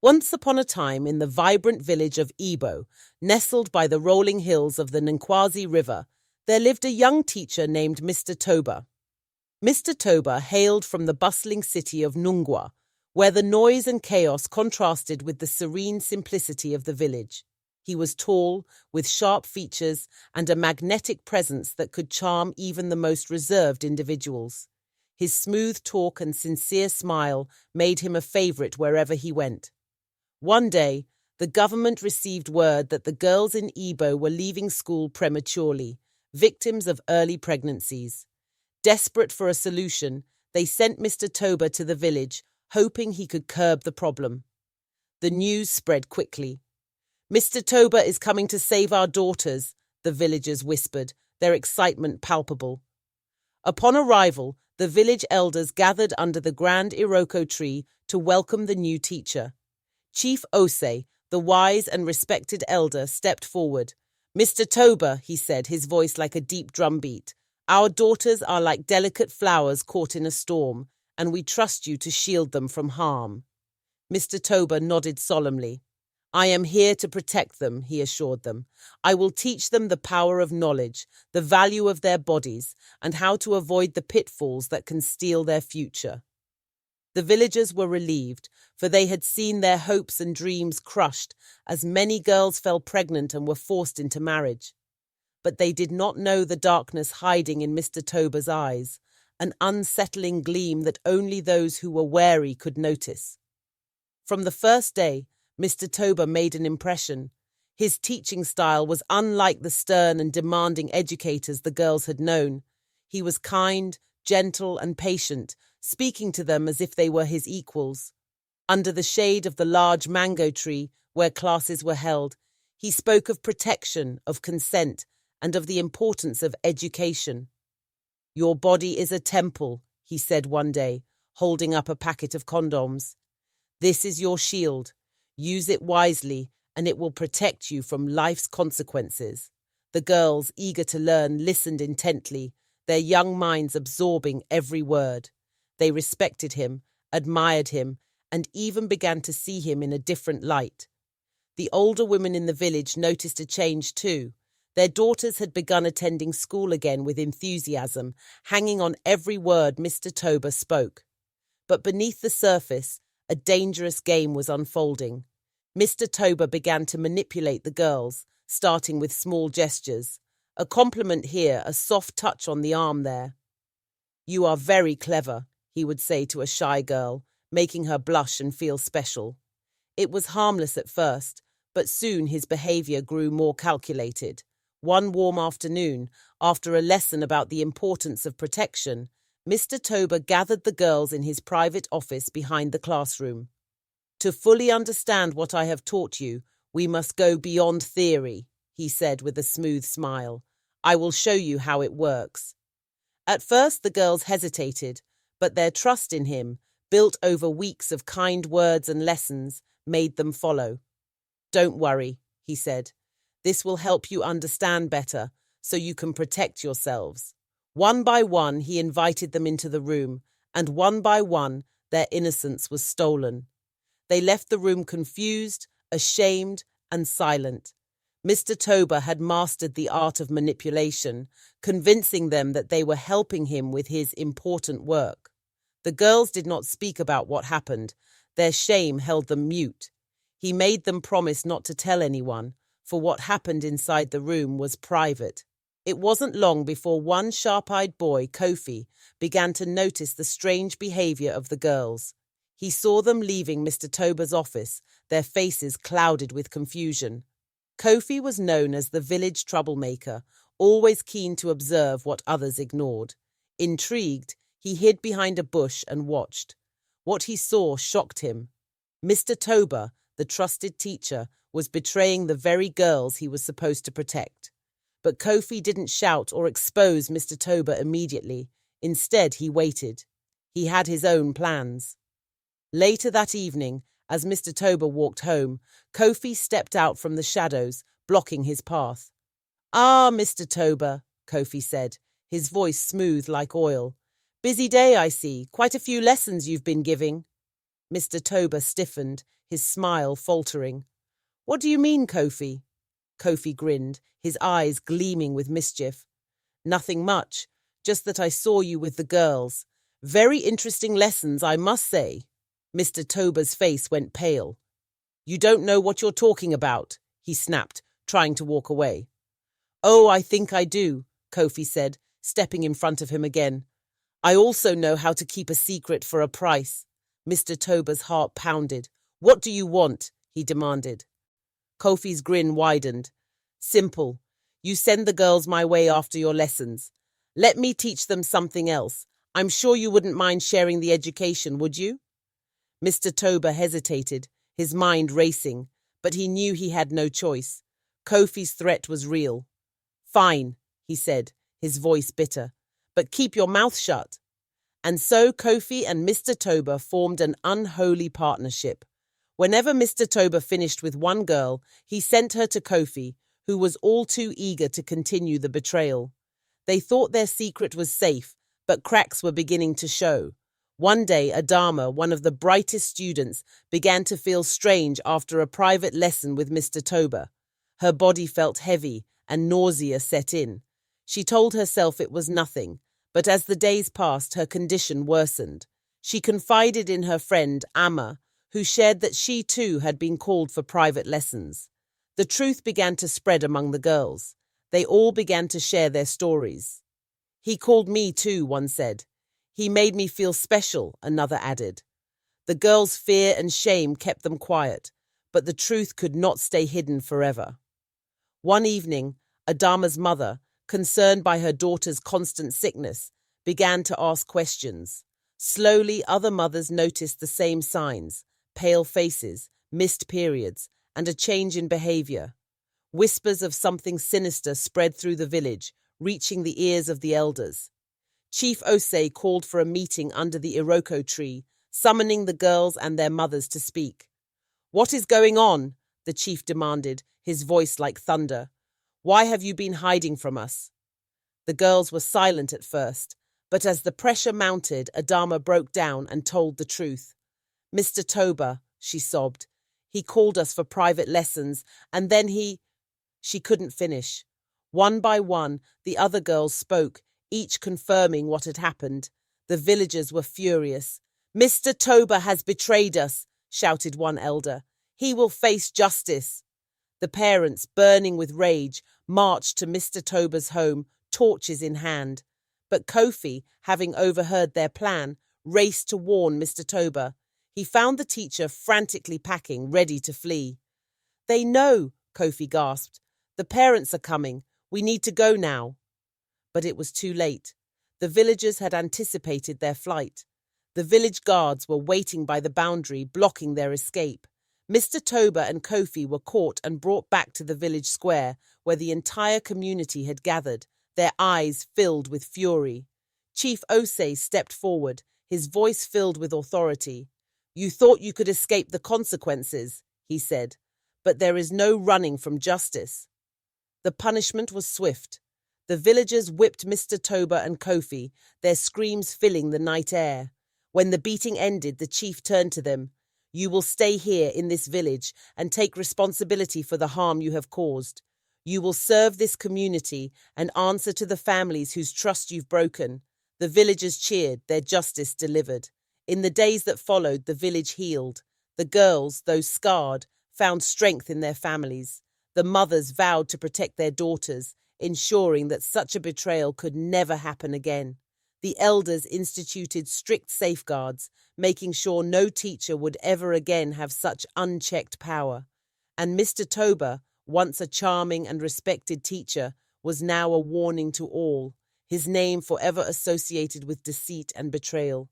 Once upon a time, in the vibrant village of Ibo, nestled by the rolling hills of the Nkwazi River, there lived a young teacher named Mr. Toba. Mr. Toba hailed from the bustling city of Nungwa, where the noise and chaos contrasted with the serene simplicity of the village. He was tall, with sharp features and a magnetic presence that could charm even the most reserved individuals. His smooth talk and sincere smile made him a favorite wherever he went. One day, the government received word that the girls in Ibo were leaving school prematurely, victims of early pregnancies. Desperate for a solution, they sent Mr. Toba to the village, hoping he could curb the problem. The news spread quickly. "Mr. Toba is coming to save our daughters," the villagers whispered, their excitement palpable. Upon arrival, the village elders gathered under the grand Iroko tree to welcome the new teacher. Chief Ose, the wise and respected elder, stepped forward. "Mr. Toba," he said, his voice like a deep drumbeat, "our daughters are like delicate flowers caught in a storm, and we trust you to shield them from harm." Mr. Toba nodded solemnly. "I am here to protect them," he assured them. "I will teach them the power of knowledge, the value of their bodies, and how to avoid the pitfalls that can steal their future." The villagers were relieved, for they had seen their hopes and dreams crushed as many girls fell pregnant and were forced into marriage. But they did not know the darkness hiding in Mr. Toba's eyes, an unsettling gleam that only those who were wary could notice. From the first day, Mr. Toba made an impression. His teaching style was unlike the stern and demanding educators the girls had known. He was kind, gentle, and patient, speaking to them as if they were his equals. Under the shade of the large mango tree, where classes were held, he spoke of protection, of consent, and of the importance of education. "Your body is a temple," he said one day, holding up a packet of condoms. "This is your shield. Use it wisely, and it will protect you from life's consequences." The girls, eager to learn, listened intently, their young minds absorbing every word. They respected him, admired him, and even began to see him in a different light. The older women in the village noticed a change too. Their daughters had begun attending school again with enthusiasm, hanging on every word Mr. Toba spoke. But beneath the surface, a dangerous game was unfolding. Mr. Toba began to manipulate the girls, starting with small gestures. A compliment here, a soft touch on the arm there. "You are very clever," he would say to a shy girl, making her blush and feel special. It was harmless at first, but soon his behavior grew more calculated. One warm afternoon, after a lesson about the importance of protection, Mr. Toba gathered the girls in his private office behind the classroom. "To fully understand what I have taught you, we must go beyond theory," he said with a smooth smile. "I will show you how it works." At first the girls hesitated, but their trust in him, built over weeks of kind words and lessons, made them follow. "Don't worry," he said. "This will help you understand better, so you can protect yourselves." One by one he invited them into the room, and one by one their innocence was stolen. They left the room confused, ashamed, and silent. Mr. Toba had mastered the art of manipulation, convincing them that they were helping him with his important work. The girls did not speak about what happened. Their shame held them mute. He made them promise not to tell anyone, for what happened inside the room was private. It wasn't long before one sharp-eyed boy, Kofi, began to notice the strange behavior of the girls. He saw them leaving Mr. Toba's office, their faces clouded with confusion. Kofi was known as the village troublemaker, always keen to observe what others ignored. Intrigued, he hid behind a bush and watched. What he saw shocked him. Mr. Toba, the trusted teacher, was betraying the very girls he was supposed to protect. But Kofi didn't shout or expose Mr. Toba immediately. Instead, he waited. He had his own plans. Later that evening, as Mr. Toba walked home, Kofi stepped out from the shadows, blocking his path. "Ah, Mr. Toba," Kofi said, his voice smooth like oil. "Busy day, I see. Quite a few lessons you've been giving." Mr. Toba stiffened, his smile faltering. What do you mean, Kofi? Kofi grinned, his eyes gleaming with mischief. Nothing much, just that I saw you with the girls. Very interesting lessons, I must say. Mr. Toba's face went pale. You don't know what you're talking about, he snapped, trying to walk away. Oh, I think I do, Kofi said, stepping in front of him again. I also know how to keep a secret for a price. Mr. Toba's heart pounded. What do you want? He demanded. Kofi's grin widened. Simple. You send the girls my way after your lessons. Let me teach them something else. I'm sure you wouldn't mind sharing the education, would you? Mr. Toba hesitated, his mind racing, but he knew he had no choice. Kofi's threat was real. Fine, he said, his voice bitter, but keep your mouth shut. And so Kofi and Mr. Toba formed an unholy partnership. Whenever Mr. Toba finished with one girl, he sent her to Kofi, who was all too eager to continue the betrayal. They thought their secret was safe, but cracks were beginning to show. One day, Adama, one of the brightest students, began to feel strange after a private lesson with Mr. Toba. Her body felt heavy, and nausea set in. She told herself it was nothing, but as the days passed, her condition worsened. She confided in her friend, Amma, who shared that she too had been called for private lessons. The truth began to spread among the girls. They all began to share their stories. He called me too, one said. He made me feel special, another added. The girls' fear and shame kept them quiet, but the truth could not stay hidden forever. One evening, Adama's mother, concerned by her daughter's constant sickness, began to ask questions. Slowly, other mothers noticed the same signs: pale faces, missed periods, and a change in behavior. Whispers of something sinister spread through the village, reaching the ears of the elders. Chief Osei called for a meeting under the Iroko tree, summoning the girls and their mothers to speak. What is going on? The chief demanded, his voice like thunder. Why have you been hiding from us? The girls were silent at first, but as the pressure mounted, Adama broke down and told the truth. Mr. Toba, she sobbed. He called us for private lessons, and then She couldn't finish. One by one, the other girls spoke, each confirming what had happened. The villagers were furious. Mr. Toba has betrayed us, shouted one elder. He will face justice. The parents, burning with rage, marched to Mr. Toba's home, torches in hand. But Kofi, having overheard their plan, raced to warn Mr. Toba. He found the teacher frantically packing, ready to flee. They know, Kofi gasped. The parents are coming. We need to go now. But it was too late. The villagers had anticipated their flight. The village guards were waiting by the boundary, blocking their escape. Mr. Toba and Kofi were caught and brought back to the village square, where the entire community had gathered, their eyes filled with fury. Chief Osei stepped forward, his voice filled with authority. You thought you could escape the consequences, he said, but there is no running from justice. The punishment was swift. The villagers whipped Mr. Toba and Kofi, their screams filling the night air. When the beating ended, the chief turned to them. You will stay here in this village and take responsibility for the harm you have caused. You will serve this community and answer to the families whose trust you've broken. The villagers cheered, their justice delivered. In the days that followed, the village healed. The girls, though scarred, found strength in their families. The mothers vowed to protect their daughters, ensuring that such a betrayal could never happen again. The elders instituted strict safeguards, making sure no teacher would ever again have such unchecked power. And Mr. Toba, once a charming and respected teacher, was now a warning to all, his name forever associated with deceit and betrayal.